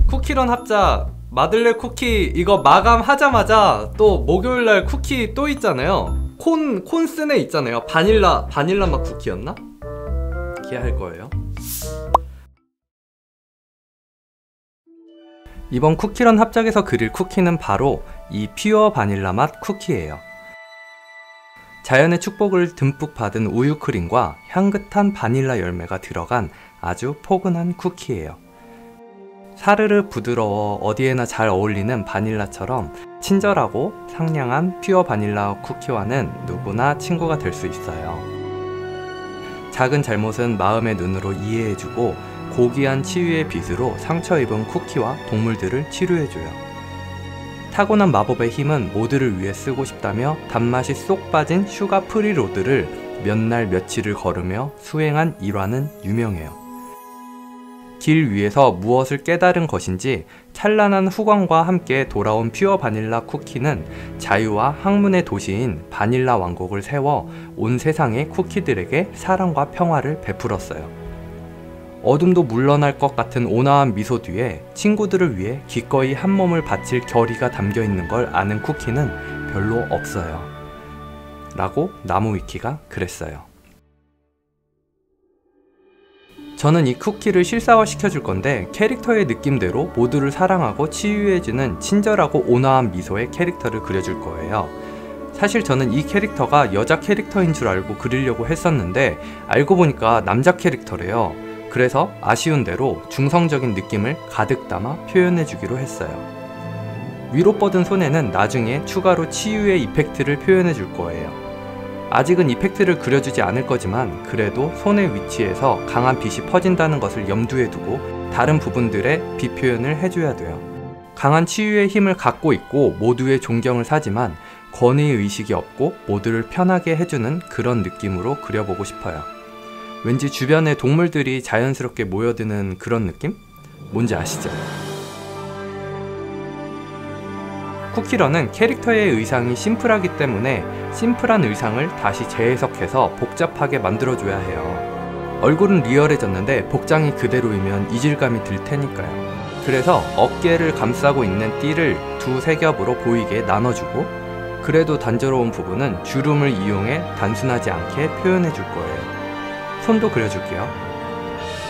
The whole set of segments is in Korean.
쿠키런 합작 마들렌 쿠키 이거 마감하자마자 또 목요일날 쿠키 또 있잖아요. 콘스네 있잖아요. 바닐라 맛 쿠키였나? 기대할 거예요. 이번 쿠키런 합작에서 그릴 쿠키는 바로 이 퓨어 바닐라 맛 쿠키예요. 자연의 축복을 듬뿍 받은 우유 크림과 향긋한 바닐라 열매가 들어간 아주 포근한 쿠키예요. 사르르 부드러워 어디에나 잘 어울리는 바닐라처럼 친절하고 상냥한 퓨어 바닐라 쿠키와는 누구나 친구가 될 수 있어요. 작은 잘못은 마음의 눈으로 이해해주고 고귀한 치유의 빛으로 상처 입은 쿠키와 동물들을 치료해줘요. 타고난 마법의 힘은 모두를 위해 쓰고 싶다며 단맛이 쏙 빠진 슈가 프리 로드를 몇 날 며칠을 걸으며 수행한 일화는 유명해요. 길 위에서 무엇을 깨달은 것인지 찬란한 후광과 함께 돌아온 퓨어 바닐라 쿠키는 자유와 학문의 도시인 바닐라 왕국을 세워 온 세상의 쿠키들에게 사랑과 평화를 베풀었어요. 어둠도 물러날 것 같은 온화한 미소 뒤에 친구들을 위해 기꺼이 한 몸을 바칠 결의가 담겨 있는 걸 아는 쿠키는 별로 없어요. 라고 나무위키가 그랬어요. 저는 이 쿠키를 실사화 시켜줄 건데 캐릭터의 느낌대로 모두를 사랑하고 치유해주는 친절하고 온화한 미소의 캐릭터를 그려줄 거예요. 사실 저는 이 캐릭터가 여자 캐릭터인 줄 알고 그리려고 했었는데 알고 보니까 남자 캐릭터래요. 그래서 아쉬운 대로 중성적인 느낌을 가득 담아 표현해주기로 했어요. 위로 뻗은 손에는 나중에 추가로 치유의 이펙트를 표현해줄 거예요. 아직은 이펙트를 그려주지 않을 거지만 그래도 손의 위치에서 강한 빛이 퍼진다는 것을 염두에 두고 다른 부분들의 빛 표현을 해줘야 돼요. 강한 치유의 힘을 갖고 있고 모두의 존경을 사지만 권위의식이 없고 모두를 편하게 해주는 그런 느낌으로 그려보고 싶어요. 왠지 주변에 동물들이 자연스럽게 모여드는 그런 느낌? 뭔지 아시죠? 쿠키런은 캐릭터의 의상이 심플하기 때문에 심플한 의상을 다시 재해석해서 복잡하게 만들어줘야 해요. 얼굴은 리얼해졌는데 복장이 그대로이면 이질감이 들 테니까요. 그래서 어깨를 감싸고 있는 띠를 두세 겹으로 보이게 나눠주고 그래도 단조로운 부분은 주름을 이용해 단순하지 않게 표현해줄 거예요. 손도 그려줄게요.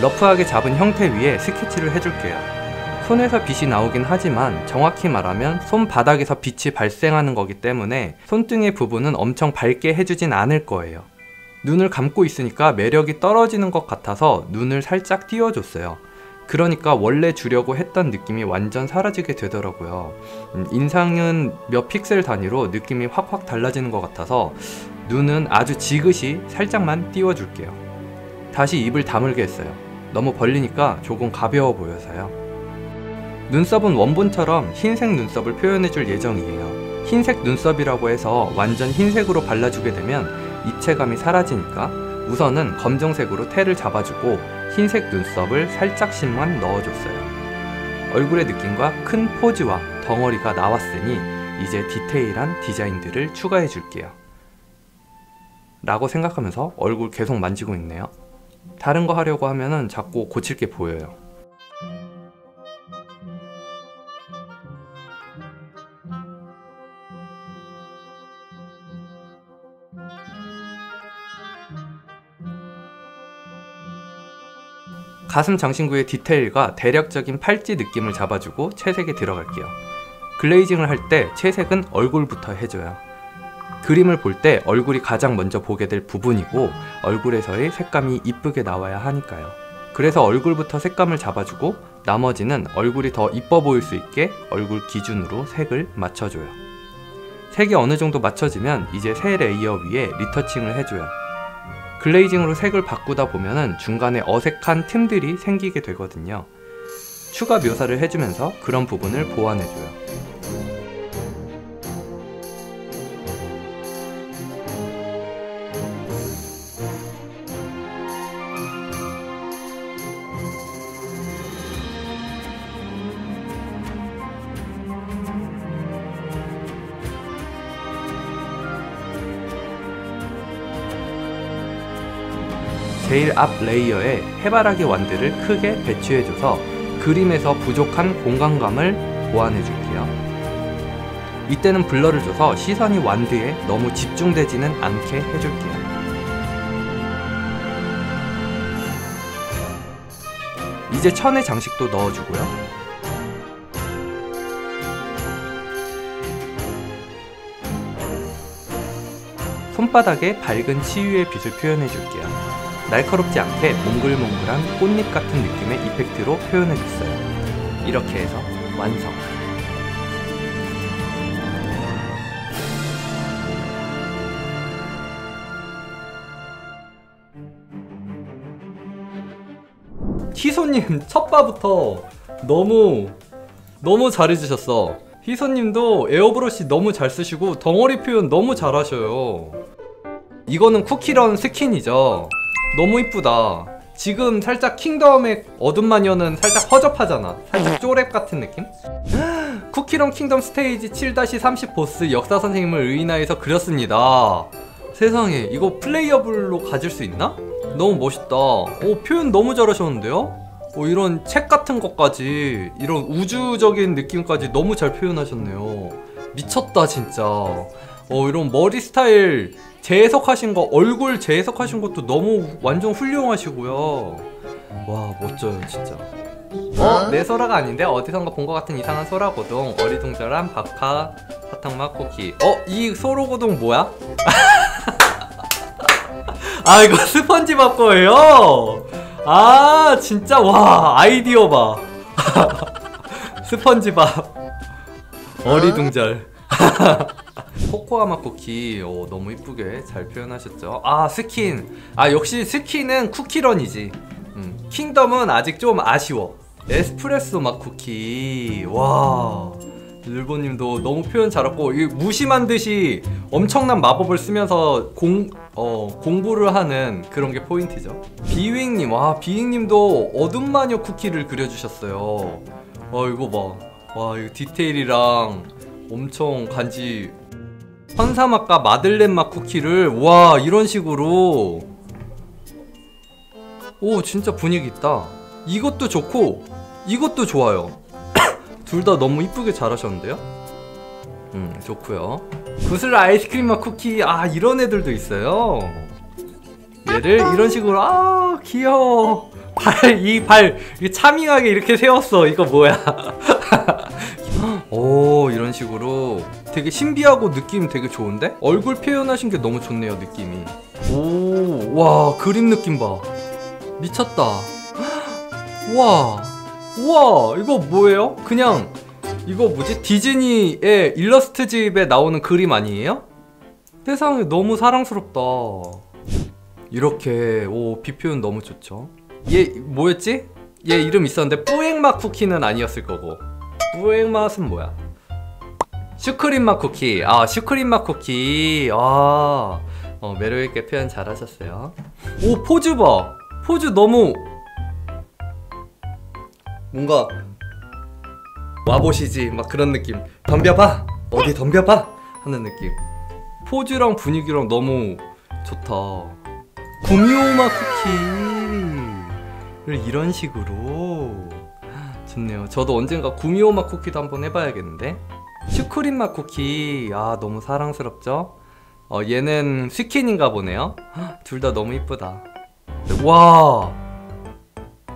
러프하게 잡은 형태 위에 스케치를 해줄게요. 손에서 빛이 나오긴 하지만 정확히 말하면 손바닥에서 빛이 발생하는 거기 때문에 손등의 부분은 엄청 밝게 해주진 않을 거예요. 눈을 감고 있으니까 매력이 떨어지는 것 같아서 눈을 살짝 띄워줬어요. 그러니까 원래 주려고 했던 느낌이 완전 사라지게 되더라고요. 인상은 몇 픽셀 단위로 느낌이 확확 달라지는 것 같아서 눈은 아주 지그시 살짝만 띄워줄게요. 다시 입을 다물게 했어요. 너무 벌리니까 조금 가벼워 보여서요. 눈썹은 원본처럼 흰색 눈썹을 표현해줄 예정이에요. 흰색 눈썹이라고 해서 완전 흰색으로 발라주게 되면 입체감이 사라지니까 우선은 검정색으로 테를 잡아주고 흰색 눈썹을 살짝씩만 넣어줬어요. 얼굴의 느낌과 큰 포즈와 덩어리가 나왔으니 이제 디테일한 디자인들을 추가해줄게요. 라고 생각하면서 얼굴 계속 만지고 있네요. 다른 거 하려고 하면은 자꾸 고칠 게 보여요. 가슴 장신구의 디테일과 대략적인 팔찌 느낌을 잡아주고 채색에 들어갈게요. 글레이징을 할 때 채색은 얼굴부터 해줘요. 그림을 볼 때 얼굴이 가장 먼저 보게 될 부분이고 얼굴에서의 색감이 이쁘게 나와야 하니까요. 그래서 얼굴부터 색감을 잡아주고 나머지는 얼굴이 더 이뻐 보일 수 있게 얼굴 기준으로 색을 맞춰줘요. 색이 어느 정도 맞춰지면 이제 새 레이어 위에 리터칭을 해줘요. 글레이징으로 색을 바꾸다 보면은 중간에 어색한 틈들이 생기게 되거든요. 추가 묘사를 해주면서 그런 부분을 보완해줘요. 제일 앞 레이어에 해바라기 완드를 크게 배치해줘서 그림에서 부족한 공간감을 보완해줄게요. 이때는 블러를 줘서 시선이 완드에 너무 집중되지는 않게 해줄게요. 이제 천의 장식도 넣어주고요. 손바닥에 밝은 치유의 빛을 표현해줄게요. 날카롭지 않게 몽글몽글한 꽃잎 같은 느낌의 이펙트로 표현해줬어요. 이렇게 해서 완성! 희소님 첫바부터 너무 잘해주셨어. 희소님도 에어브러쉬 너무 잘 쓰시고 덩어리 표현 너무 잘하셔요. 이거는 쿠키런 스킨이죠. 너무 이쁘다. 지금 살짝 킹덤의 어둠 마녀는 살짝 허접하잖아. 살짝 쪼랩 같은 느낌? 쿠키런 킹덤 스테이지 7-30 보스 역사 선생님을 의인화해서 그렸습니다. 세상에, 이거 플레이어블로 가질 수 있나? 너무 멋있다. 표현 너무 잘하셨는데요? 이런 책 같은 것까지, 이런 우주적인 느낌까지 너무 잘 표현하셨네요. 미쳤다 진짜. 이런 머리 스타일 재해석하신 거, 얼굴 재해석하신 것도 너무 완전 훌륭하시고요. 와, 멋져요 진짜. 내 소라가 아닌데 어디선가 본 것 같은 이상한 소라고동, 어리둥절한 박하 사탕맛 쿠키. 이 소라고동 뭐야? 아, 이거 스펀지밥 거예요? 아, 진짜. 와, 아이디어 봐. 스펀지밥 어리둥절. 코코아맛 쿠키. 너무 이쁘게 잘 표현하셨죠. 아, 스킨. 아, 역시 스킨은 쿠키런이지. 킹덤은 아직 좀 아쉬워. 에스프레소 맛 쿠키. 와, 일본님도 너무 표현 잘했고, 이 무심한 듯이 엄청난 마법을 쓰면서 공부를 하는 그런 게 포인트죠. 비윙님, 와, 비윙님도 어둠마녀 쿠키를 그려주셨어요. 이거 봐. 와, 이거 디테일이랑 엄청 간지. 현사맛과 마들렌 맛 쿠키를, 와, 이런 식으로. 오, 진짜 분위기 있다. 이것도 좋고 이것도 좋아요. 둘 다 너무 이쁘게 잘하셨는데요? 좋고요. 구슬 아이스크림 맛 쿠키. 아, 이런 애들도 있어요. 얘를 이런 식으로. 아, 귀여워. 이 차밍하게 이렇게 세웠어. 이거 뭐야? 오, 이런 식으로 되게 신비하고 느낌 되게 좋은데? 얼굴 표현하신 게 너무 좋네요, 느낌이. 오, 와, 그림 느낌 봐. 미쳤다. 와, 우와, 이거 뭐예요? 그냥 이거 뭐지? 디즈니의 일러스트집에 나오는 그림 아니에요? 세상에, 너무 사랑스럽다. 이렇게. 오, 빛 표현 너무 좋죠. 얘 뭐였지? 얘 이름 있었는데 뿌앵맛 쿠키는 아니었을 거고. 뿌앵맛은 뭐야? 슈크림 맛 쿠키. 아, 슈크림 맛 쿠키. 아, 매력있게 표현 잘하셨어요. 오, 포즈 봐. 포즈 너무 뭔가 와보시지 막 그런 느낌. 덤벼봐, 어디 덤벼봐 하는 느낌. 포즈랑 분위기랑 너무 좋다. 구미호마 쿠키를 이런 식으로. 좋네요. 저도 언젠가 구미호마 쿠키도 한번 해봐야겠는데. 슈크림 맛 쿠키. 아, 너무 사랑스럽죠? 얘는 스킨인가 보네요. 둘 다 너무 이쁘다. 와,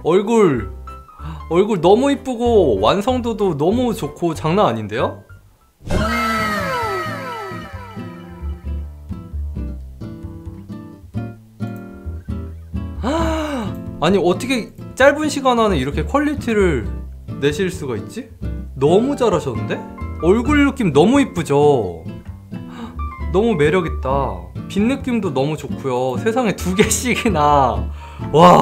얼굴 너무 이쁘고 완성도도 너무 좋고 장난 아닌데요? 아니, 어떻게 짧은 시간 안에 이렇게 퀄리티를 내실 수가 있지? 너무 잘하셨는데? 얼굴 느낌 너무 이쁘죠? 너무 매력있다. 빛 느낌도 너무 좋고요. 세상에 2개씩이나. 와,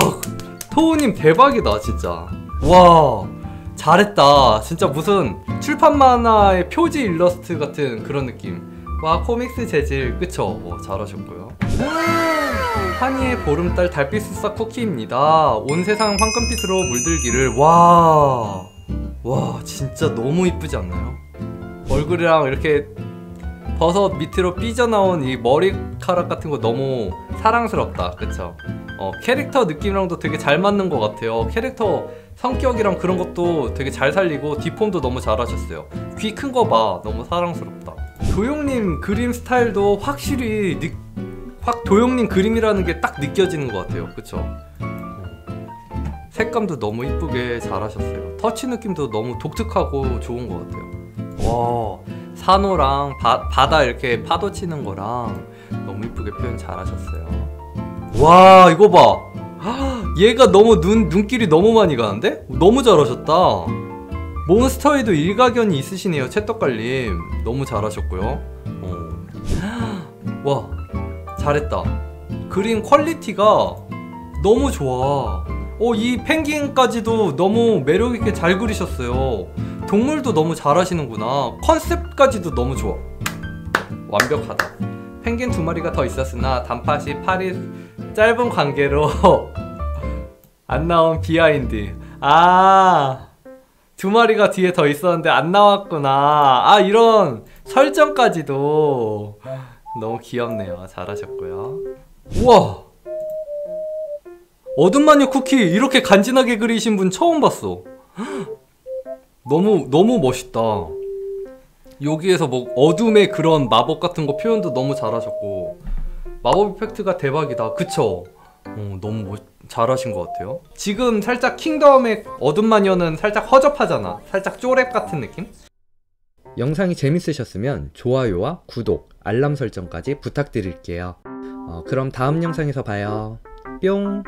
토우님 대박이다 진짜. 와, 잘했다. 진짜 무슨 출판 만화의 표지 일러스트 같은 그런 느낌. 와, 코믹스 재질. 그쵸? 잘하셨고요. 하니의 보름달 달빛 숫사 쿠키입니다. 온 세상 황금빛으로 물들기를. 와, 진짜 너무 이쁘지 않나요? 얼굴이랑 이렇게 버섯 밑으로 삐져나온 이 머리카락 같은 거 너무 사랑스럽다. 그쵸? 캐릭터 느낌이랑도 되게 잘 맞는 것 같아요. 캐릭터 성격이랑 그런 것도 되게 잘 살리고 디폼도 너무 잘하셨어요. 귀 큰 거 봐. 너무 사랑스럽다. 도용님 그림 스타일도 확실히 도용님 그림이라는 게 딱 느껴지는 것 같아요. 그쵸? 색감도 너무 이쁘게 잘하셨어요. 터치 느낌도 너무 독특하고 좋은 것 같아요. 와, 산호랑 바다 이렇게 파도 치는 거랑 너무 이쁘게 표현 잘하셨어요. 와, 이거 봐. 얘가 너무 눈길이 너무 많이 가는데? 너무 잘하셨다. 몬스터에도 일가견이 있으시네요. 챗떡갈님 너무 잘하셨고요. 와, 잘했다. 그림 퀄리티가 너무 좋아. 이 펭귄까지도 너무 매력있게 잘 그리셨어요. 동물도 너무 잘하시는구나. 컨셉까지도 너무 좋아. 완벽하다. 펭귄 2마리가 더 있었으나 단팥이 팔이 짧은 관계로 안 나온 비하인드. 2마리가 뒤에 더 있었는데 안 나왔구나. 이런 설정까지도 너무 귀엽네요. 잘하셨고요. 우와, 어둠마녀 쿠키 이렇게 간지나게 그리신 분 처음 봤어. 너무 멋있다. 여기에서 뭐 어둠의 그런 마법 같은 거 표현도 너무 잘하셨고, 마법 이펙트가 대박이다. 그쵸? 너무 잘하신 것 같아요. 지금 살짝 킹덤의 어둠마녀는 살짝 허접하잖아. 살짝 쪼랩 같은 느낌? 영상이 재밌으셨으면 좋아요와 구독, 알람 설정까지 부탁드릴게요. 그럼 다음 영상에서 봐요. 뿅!